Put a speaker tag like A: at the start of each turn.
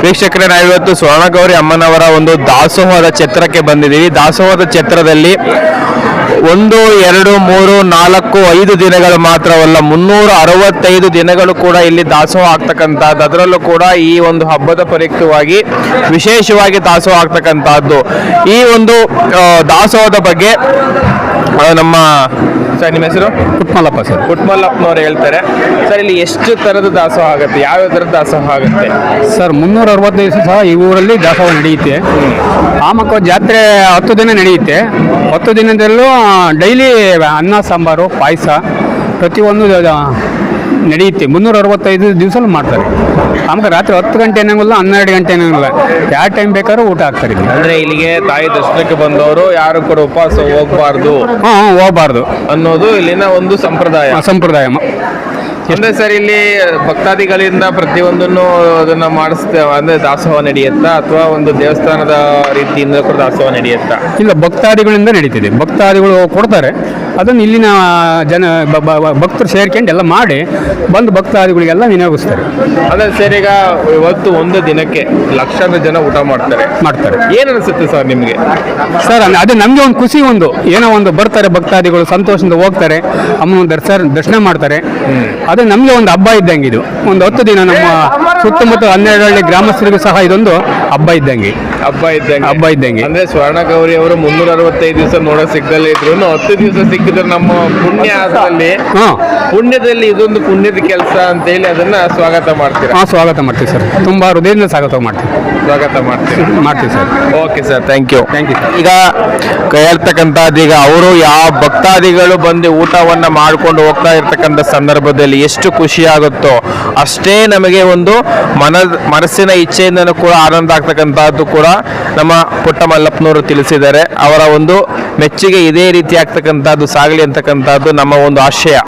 A: ವೀಕ್ಷಕರೇ, ನಾವಿವತ್ತು ಸ್ವರ್ಣಗೌರಿ ಅಮ್ಮನವರ ಒಂದು ದಾಸೋಹದ ಛತ್ರಕ್ಕೆ ಬಂದಿದ್ದೀವಿ. ದಾಸೋಹದ ಛತ್ರದಲ್ಲಿ 1, 2, 3, 4, 5 ದಿನಗಳು ಮಾತ್ರವಲ್ಲ, 365 ದಿನಗಳು ಕೂಡ ಇಲ್ಲಿ ದಾಸೋಹ ಆಗ್ತಕ್ಕಂಥದ್ದು. ಅದರಲ್ಲೂ ಕೂಡ ಈ ಒಂದು ಹಬ್ಬದ ಪ್ರಯುಕ್ತವಾಗಿ ವಿಶೇಷವಾಗಿ ದಾಸೋಹ ಆಗ್ತಕ್ಕಂಥದ್ದು. ಈ ಒಂದು ದಾಸೋಹದ ಬಗ್ಗೆ ನಮ್ಮ ಸರ್, ನಿಮ್ಮ ಹೆಸರು?
B: ಪುಟ್ಮಲ್ಲಪ್ಪ ಸರ್.
A: ಪುಟ್ಮಲ್ಲಪ್ಪನವ್ರು ಹೇಳ್ತಾರೆ. ಸರ್, ಇಲ್ಲಿ ಎಷ್ಟು ಥರದ ದಾಸೋಹ ಆಗುತ್ತೆ, ಯಾವ್ಯಾವ ಥರದ ದಾಸೋಹ ಆಗುತ್ತೆ?
B: ಸರ್, 365 ದಿವಸ ಸಹ ಈ ಊರಲ್ಲಿ ದಾಸೋಹ ನಡೆಯುತ್ತೆ. ಆಮಕ್ಕ ಜಾತ್ರೆ 10 ದಿನ ನಡೆಯುತ್ತೆ. 10 ದಿನದಲ್ಲೂ ಡೈಲಿ ಅನ್ನ ಸಾಂಬಾರು ಪಾಯಸ ಪ್ರತಿಯೊಂದು ನಡೆಯುತ್ತೆ. 365 ದಿವಸಲ್ಲೂ ಮಾಡ್ತಾರೆ. ಆಮೇಲೆ ರಾತ್ರಿ 10 ಗಂಟೆ ಏನಂಗಿಲ್ಲ, 12 ಗಂಟೆ ಏನಂಗಿಲ್ಲ, ಯಾವ ಟೈಮ್ ಬೇಕಾದ್ರೂ ಊಟ ಹಾಕ್ತಾರೆ.
A: ಅಂದ್ರೆ ಇಲ್ಲಿಗೆ ತಾಯಿ ದರ್ಶನಕ್ಕೆ ಬಂದವರು ಯಾರು ಕೂಡ ಉಪವಾಸ ಹೋಗಬಾರ್ದು,
B: ಹೋಗಬಾರ್ದು
A: ಅನ್ನೋದು ಇಲ್ಲಿನ ಒಂದು ಸಂಪ್ರದಾಯ. ಅಂದ್ರೆ ಸರ್, ಇಲ್ಲಿ ಭಕ್ತಾದಿಗಳಿಂದ ಪ್ರತಿಯೊಂದನ್ನು ಅದನ್ನ ಮಾಡಿಸ್ತೇವೆ ಅಂದ್ರೆ ದಾಸೋಹ ನಡೆಯುತ್ತಾ, ಅಥವಾ ಒಂದು ದೇವಸ್ಥಾನದ ರೀತಿಯಿಂದ ಕೂಡ ದಾಸೋಹ ನಡೆಯುತ್ತಾ?
B: ಇಲ್ಲ, ಭಕ್ತಾದಿಗಳಿಂದ ನಡೀತಿದೆ. ಭಕ್ತಾದಿಗಳು ಕೊಡ್ತಾರೆ, ಅದನ್ನು ಇಲ್ಲಿನ ಜನ ಭಕ್ತರು ಸೇರ್ಕೊಂಡು ಎಲ್ಲ ಮಾಡಿ ಬಂದು ಭಕ್ತಾದಿಗಳಿಗೆಲ್ಲ ವಿನಿಯೋಗಿಸ್ತಾರೆ.
A: ಅಂದ್ರೆ ಸರ್, ಈಗ ಇವತ್ತು ಒಂದು ದಿನಕ್ಕೆ ಲಕ್ಷಾಂತರ ಜನ ಊಟ ಮಾಡ್ತಾರೆ. ಏನ್ ಅನಿಸುತ್ತೆ ಸರ್ ನಿಮ್ಗೆ?
B: ಸರ್, ಅದು ನಮಗೆ ಒಂದು ಖುಷಿ, ಏನೋ ಒಂದು ಬರ್ತಾರೆ ಭಕ್ತಾದಿಗಳು, ಸಂತೋಷದಿಂದ ಹೋಗ್ತಾರೆ, ಅಮ್ಮನ ದರ್ಶನ ಮಾಡ್ತಾರೆ. ಅದು ನಮಗೆ ಒಂದು ಹಬ್ಬ ಇದ್ದಂಗೆ. ಇದು ಒಂದು 10 ದಿನ ನಮ್ಮ ಸುತ್ತಮುತ್ತ 12 ಹಳ್ಳಿ ಗ್ರಾಮಸ್ಥರಿಗೂ ಸಹ ಇದೊಂದು ಹಬ್ಬ ಇದ್ದಂಗೆ.
A: ಅಂದ್ರೆ ಸ್ವರ್ಣಗೌರಿ ಅವರು 365 ದಿವಸ ನೋಡೋ ಸಿಗ್ದಲ್ಲೇ ಇದ್ರು 10 ದಿವಸ ಸಿಕ್ಕಿದ್ರೆ ನಮ್ಮ ಪುಣ್ಯದಲ್ಲಿ ಇದೊಂದು ಪುಣ್ಯದ ಕೆಲಸ ಅಂತ ಹೇಳಿ ಅದನ್ನ ಸ್ವಾಗತ ಮಾಡ್ತೀರಾ?
B: ಸ್ವಾಗತ ಮಾಡ್ತೀವಿ ಸರ್, ತುಂಬಾ ಹೃದಯದಿಂದ ಸ್ವಾಗತ ಮಾಡ್ತೀವಿ sir.
A: Okay sir, thank you. ಈಗ ಹೇಳ್ತಕ್ಕಂಥದ್ದು, ಈಗ ಅವರು ಯಾವ ಭಕ್ತಾದಿಗಳು ಬಂದು ಊಟವನ್ನ ಮಾಡ್ಕೊಂಡು ಹೋಗ್ತಾ ಇರ್ತಕ್ಕಂಥ ಸಂದರ್ಭದಲ್ಲಿ ಎಷ್ಟು ಖುಷಿ ಆಗುತ್ತೋ ಅಷ್ಟೇ ನಮಗೆ ಒಂದು ಮನಸ್ಸಿನ ಇಚ್ಛೆಯಿಂದನೂ ಕೂಡ ಆನಂದ ಆಗ್ತಕ್ಕಂಥದ್ದು ಕೂಡ ನಮ್ಮ ಪುಟ್ಟಮಲ್ಲಪ್ಪನವರು ತಿಳಿಸಿದ್ದಾರೆ. ಅವರ ಒಂದು ಮೆಚ್ಚುಗೆ ಇದೇ ರೀತಿ ಆಗ್ತಕ್ಕಂಥದ್ದು ಸಾಗಲಿ ಅಂತಕ್ಕಂಥದ್ದು ನಮ್ಮ ಒಂದು ಆಶಯ.